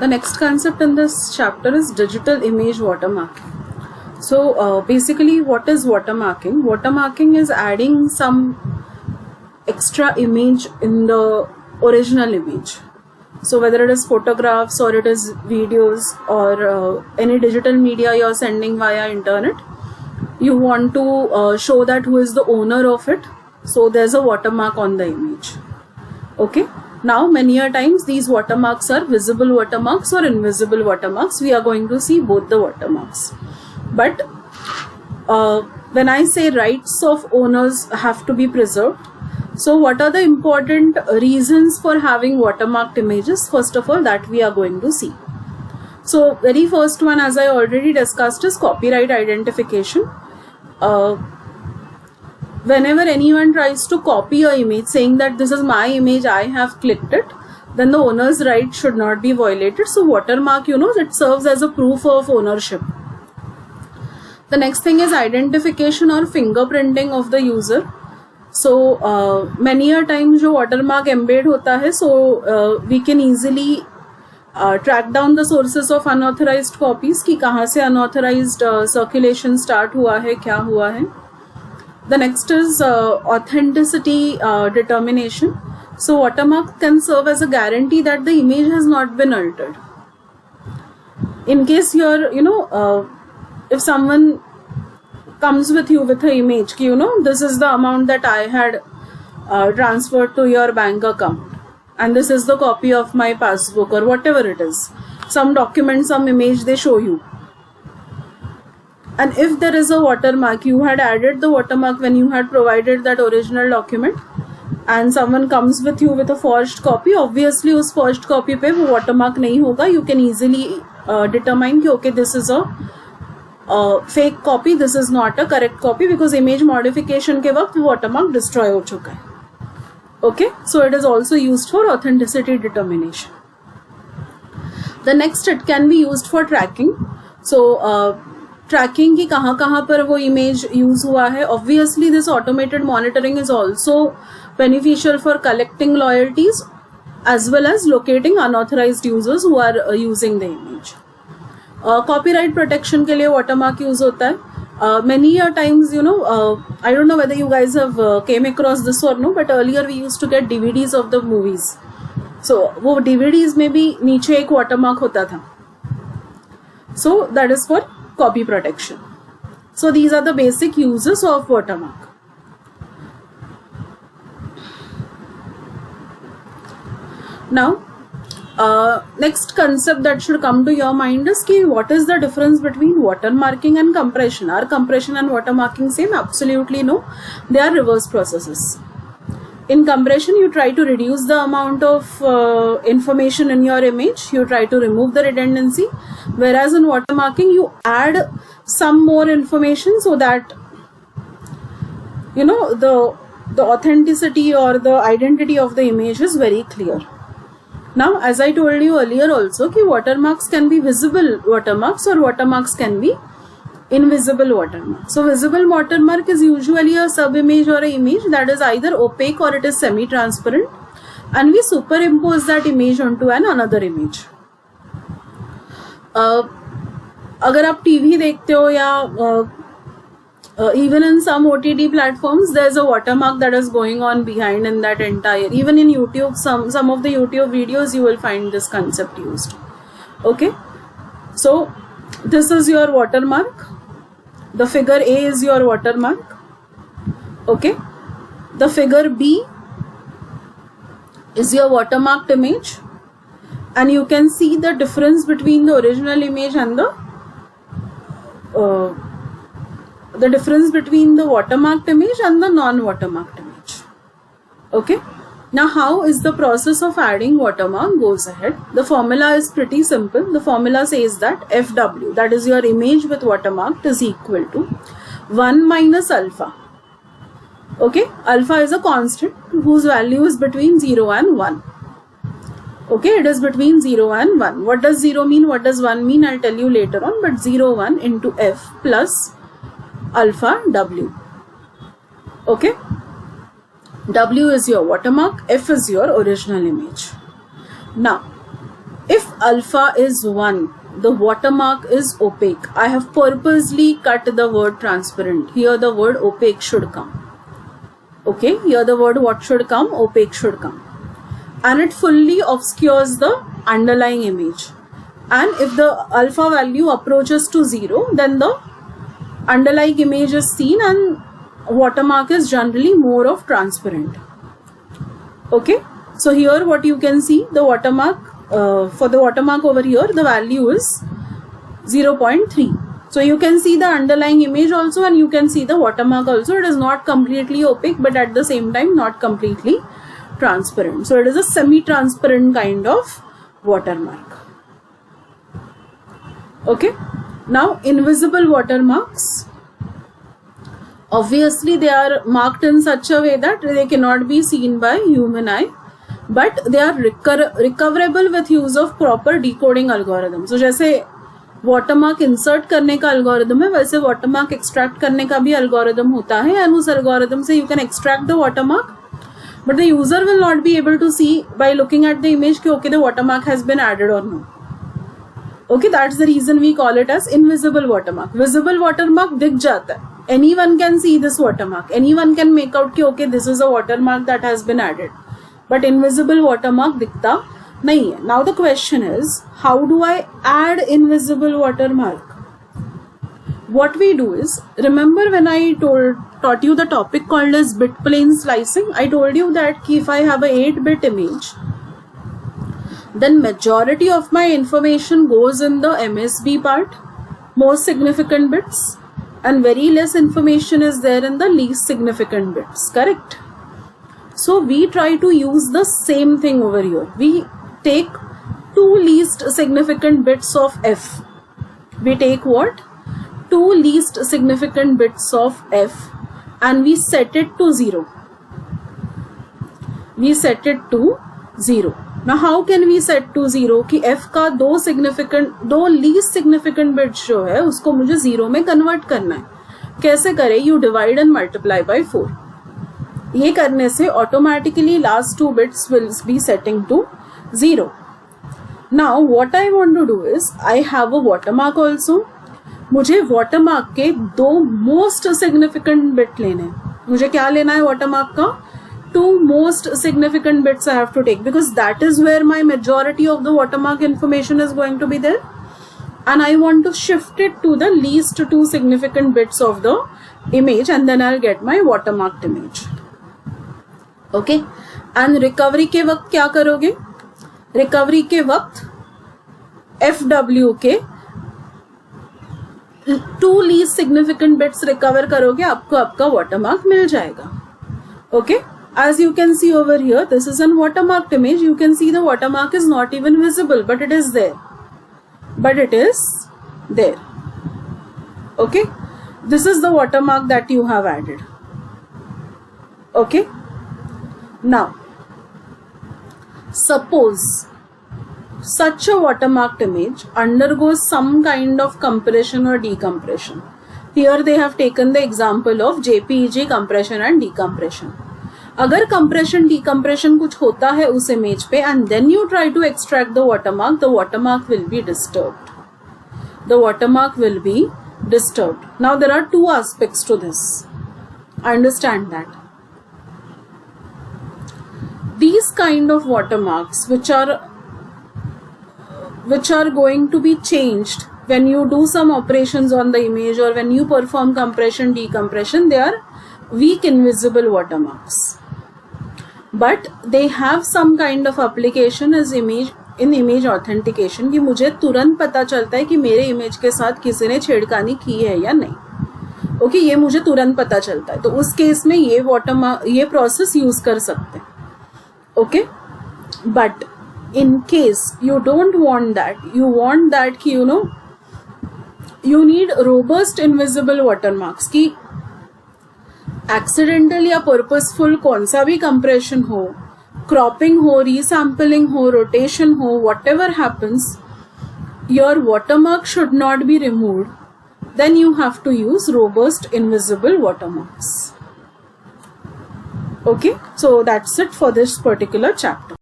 The next concept in this chapter is digital image watermarking. So basically, what is watermarking? Watermarking is adding some extra image in the original image. So whether it is photographs or it is videos or any digital media you're sending via internet, you want to show that who is the owner of it. So there's a watermark on the image. Okay. Now many a times these watermarks are visible watermarks or invisible watermarks. We are going to see both the watermarks. But when I say rights of owners have to be preserved, so what are the important reasons for having watermarked images? First of all, that we are going to see. So very first one, as I already discussed, is copyright identification. Whenever anyone tries to copy your image saying that this is my image, I have clicked it, then the owner's right should not be violated. So watermark, it serves as a proof of ownership. The next thing is identification or fingerprinting of the user. So many a times जो watermark embed होता है, so we can easily track down the sources of unauthorized copies कि कहाँ से unauthorized circulation start हुआ है, क्या हुआ है. The next is authenticity determination. So watermark can serve as a guarantee that the image has not been altered. In case you're, if someone comes with you with an image, this is the amount that I had transferred to your bank account, and this is the copy of my passbook or whatever it is. Some document, some image they show you. And if there is a watermark, you had added the watermark when you had provided that original document, and someone comes with you with a forged copy, obviously उस forged copy पे वो watermark नहीं होगा. You can easily determine कि okay, this is a fake copy, this is not a correct copy, because image modification के वक्त watermark destroy हो चुका है. Okay, so it is also used for authenticity determination. The next, it can be used for tracking. So tracking की कहाँ कहाँ पर वो इमेज यूज हुआ है. Obviously this automated monitoring is also beneficial for collecting royalties as well as locating unauthorised users who are using the image. Copyright protection के लिए watermark use होता है. many a times, I don't know whether you guys have came across this or no, but earlier we used to get DVDs of the movies. So वो DVDs में भी नीचे एक watermark होता था. So that is for copy protection. So these are the basic uses of watermark. Now, next concept that should come to your mind is ki what is the difference between watermarking and compression? Are compression and watermarking same? Absolutely no. They are reverse processes. In compression, you try to reduce the amount of information in your image. You try to remove the redundancy. Whereas in watermarking, you add some more information so that, the authenticity or the identity of the image is very clear. Now, as I told you earlier also, ki watermarks can be visible watermarks or watermarks can be invisible watermark. So visible watermark is usually a sub-image or an image that is either opaque or it is semi-transparent, and we superimpose that image onto another image. अगर आप TV देखते हो या even in some OTT platforms, there's a watermark that is going on behind in that entire. Even in YouTube, some of the YouTube videos you will find this concept used. Okay, so this is your watermark. The figure A is your watermark. Okay, the figure B is your watermarked image, and you can see the difference between the original image and the difference between the watermarked image and the non-watermarked image. Okay, now how is the process of adding watermark goes ahead. The formula is pretty simple. The formula says that FW, that is your image with watermark, is equal to 1 minus alpha. Okay, alpha is a constant whose value is between 0 and 1. Okay, it is between 0 and 1. What does 0 mean? What does 1 mean? I'll tell you later on. But 0, 1 into F plus alpha W. Okay, W is your watermark, F is your original image. Now, if alpha is 1, the watermark is opaque. I have purposely cut the word transparent. Here the word opaque should come. Okay, here the word what should come? Opaque should come. And it fully obscures the underlying image. And if the alpha value approaches to 0, then the underlying image is seen and watermark is generally more of transparent. Okay, so here what you can see, the watermark, for the watermark over here, the value is 0.3. So you can see the underlying image also and you can see the watermark also. It is not completely opaque, but at the same time not completely transparent. So it is a semi-transparent kind of watermark. Okay, now invisible watermarks. Obviously they are marked in such a way that they cannot be seen by human eye, but they are recoverable with use of proper decoding algorithm. So जैसे watermark insert करने का algorithm है, वैसे watermark extract करने का भी algorithm होता है, and उस algorithm से you can extract the watermark, but the user will not be able to see by looking at the image कि okay the watermark has been added or no. Okay, that's the reason we call it as invisible watermark. Visible watermark दिख जाता है. Anyone can see this watermark. Anyone can make out कि okay this is a watermark that has been added. But invisible watermark दिखता नहीं है. Now the question is, how do I add invisible watermark? What we do is, remember when I taught you the topic called as bit plane slicing? I told you that if I have a 8-bit image, then majority of my information goes in the MSB part, most significant bits, and very less information is there in the least significant bits, correct? So we try to use the same thing over here. We take 2 least significant bits of F. We take what? 2 least significant bits of F and we set it to 0. We set it to 0. Now how can we set to 0 कि F का 2 least significant bits जो है उसको मुझे 0 में convert करना है. कैसे करें? You divide and multiply by 4. ये करने से automatically last 2 bits will be setting to 0. Now what I want to do is, I have a watermark also. मुझे watermark के 2 most significant bit लेने हैं. मुझे क्या लेना है watermark का? 2 most significant bits I have to take, because that is where my majority of the watermark information is going to be there, and I want to shift it to the least 2 significant bits of the image, and then I'll get my watermarked image. Okay, and recovery के वक्त क्या करोगे? Recovery के वक्त FW के 2 least significant bits recover करोगे, आपको आपका watermark मिल जाएगा. Okay. As you can see over here, this is an watermarked image. You can see the watermark is not even visible, but it is there. But it is there. Okay. This is the watermark that you have added. Okay. Now, suppose such a watermarked image undergoes some kind of compression or decompression. Here they have taken the example of JPEG compression and decompression. अगर compression decompression कुछ होता है उस image पे and then you try to extract the watermark will be disturbed. The watermark will be disturbed. Now there are 2 aspects to this. Understand that. These kind of watermarks which are going to be changed when you do some operations on the image or when you perform compression decompression, they are weak invisible watermarks. But they have some kind of application as image authentication कि मुझे तुरंत पता चलता है कि मेरे image के साथ किसी ने छेड़खानी की है या नहीं. ओके, ये मुझे तुरंत पता चलता है, तो उस केस में ये वाटरमार्क, ये प्रोसेस यूज कर सकते हैं. Okay, but in case you don't want that, you want that कि you need robust invisible watermarks कि accidental या purposeful कौन सा भी compression हो, cropping हो, resampling हो, rotation हो, whatever happens, your watermark should not be removed. Then you have to use robust invisible watermarks. Okay, so that's it for this particular chapter.